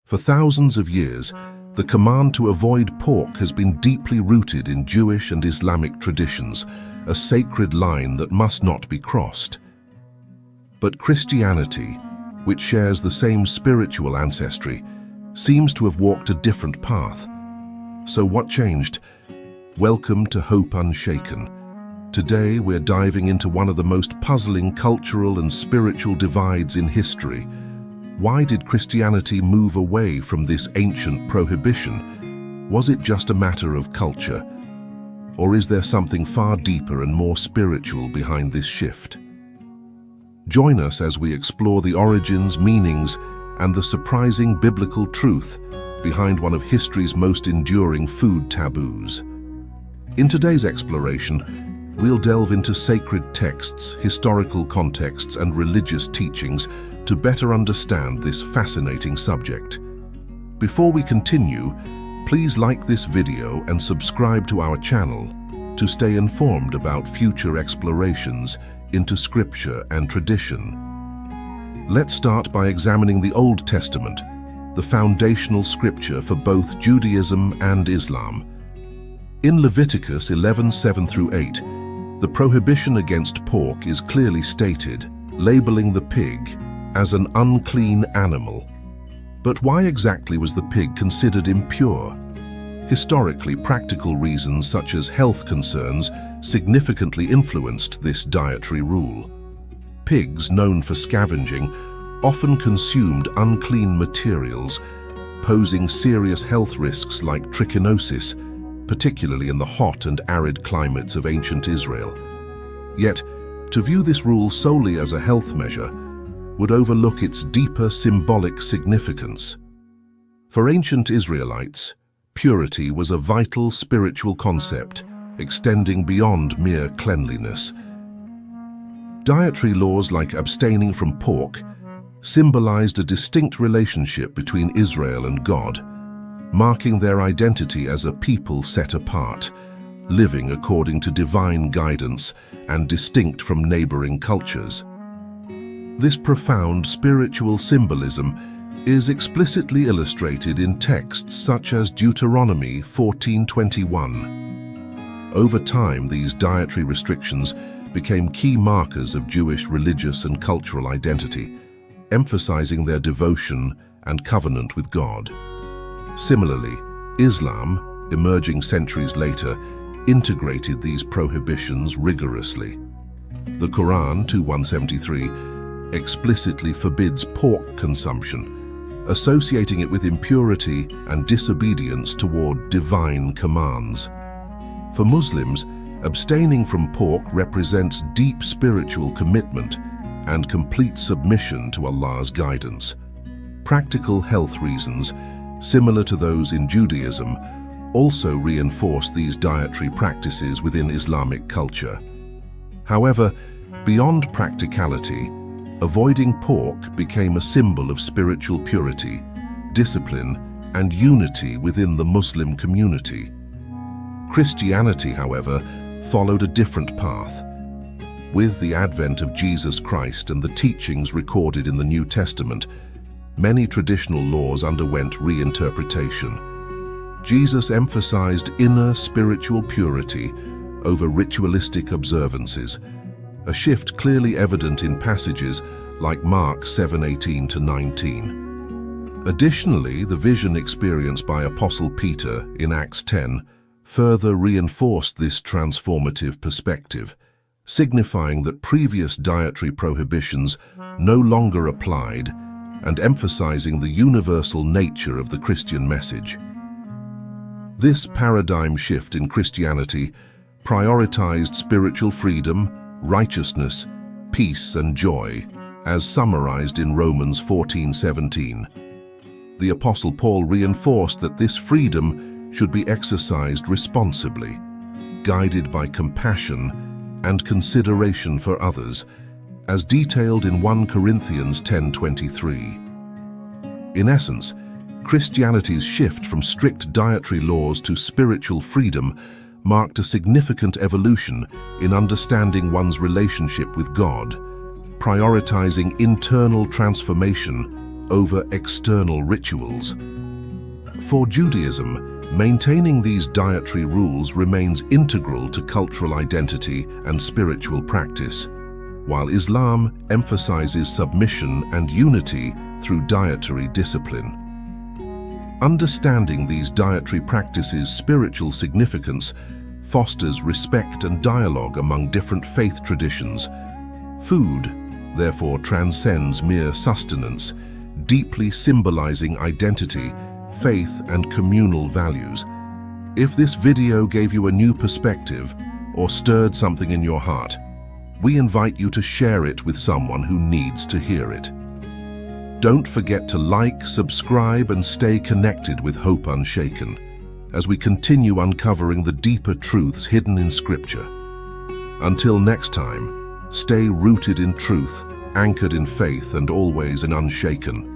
For thousands of years, the command to avoid pork has been deeply rooted in Jewish and Islamic traditions, a sacred line that must not be crossed. But Christianity, which shares the same spiritual ancestry, seems to have walked a different path. So what changed? Welcome to Hope Unshaken. Today we're diving into one of the most puzzling cultural and spiritual divides in history. Why did Christianity move away from this ancient prohibition? Was it just a matter of culture? Or is there something far deeper and more spiritual behind this shift? Join us as we explore the origins, meanings, and the surprising biblical truth behind one of history's most enduring food taboos. In today's exploration, we'll delve into sacred texts, historical contexts, and religious teachings to better understand this fascinating subject. Before we continue, please like this video and subscribe to our channel to stay informed about future explorations into scripture and tradition. Let's start by examining the Old Testament, the foundational scripture for both Judaism and Islam. In Leviticus 11:7-8, the prohibition against pork is clearly stated, labeling the pig as an unclean animal. But why exactly was the pig considered impure? Historically, practical reasons such as health concerns significantly influenced this dietary rule. Pigs, known for scavenging, often consumed unclean materials, posing serious health risks like trichinosis, particularly in the hot and arid climates of ancient Israel. Yet, to view this rule solely as a health measure would overlook its deeper symbolic significance. For ancient Israelites, purity was a vital spiritual concept, extending beyond mere cleanliness. Dietary laws like abstaining from pork symbolized a distinct relationship between Israel and God, marking their identity as a people set apart, living according to divine guidance and distinct from neighboring cultures. This profound spiritual symbolism is explicitly illustrated in texts such as Deuteronomy 14:21. Over time, these dietary restrictions became key markers of Jewish religious and cultural identity, emphasizing their devotion and covenant with God. Similarly, Islam, emerging centuries later, integrated these prohibitions rigorously. The Quran 2:173 explicitly forbids pork consumption, associating it with impurity and disobedience toward divine commands. For Muslims, abstaining from pork represents deep spiritual commitment and complete submission to Allah's guidance. Practical health reasons, similar to those in Judaism, also reinforce these dietary practices within Islamic culture. However, beyond practicality, avoiding pork became a symbol of spiritual purity, discipline, and unity within the Muslim community. Christianity, however, followed a different path. With the advent of Jesus Christ and the teachings recorded in the New Testament, many traditional laws underwent reinterpretation. Jesus emphasized inner spiritual purity over ritualistic observances, a shift clearly evident in passages like Mark 7:18-19. Additionally, the vision experienced by Apostle Peter in Acts 10 further reinforced this transformative perspective, signifying that previous dietary prohibitions no longer applied and emphasizing the universal nature of the Christian message. This paradigm shift in Christianity prioritized spiritual freedom, righteousness, peace, and joy, as summarized in Romans 14:17. The Apostle Paul reinforced that this freedom should be exercised responsibly, guided by compassion and consideration for others, as detailed in 1 Corinthians 10:23. In essence, Christianity's shift from strict dietary laws to spiritual freedom marked a significant evolution in understanding one's relationship with God, prioritizing internal transformation over external rituals. For Judaism, maintaining these dietary rules remains integral to cultural identity and spiritual practice, while Islam emphasizes submission and unity through dietary discipline. Understanding these dietary practices' spiritual significance fosters respect and dialogue among different faith traditions. Food, therefore, transcends mere sustenance, deeply symbolizing identity, faith, and communal values. If this video gave you a new perspective or stirred something in your heart, we invite you to share it with someone who needs to hear it. Don't forget to like, subscribe, and stay connected with Hope Unshaken as we continue uncovering the deeper truths hidden in Scripture. Until next time, stay rooted in truth, anchored in faith, and always unshaken.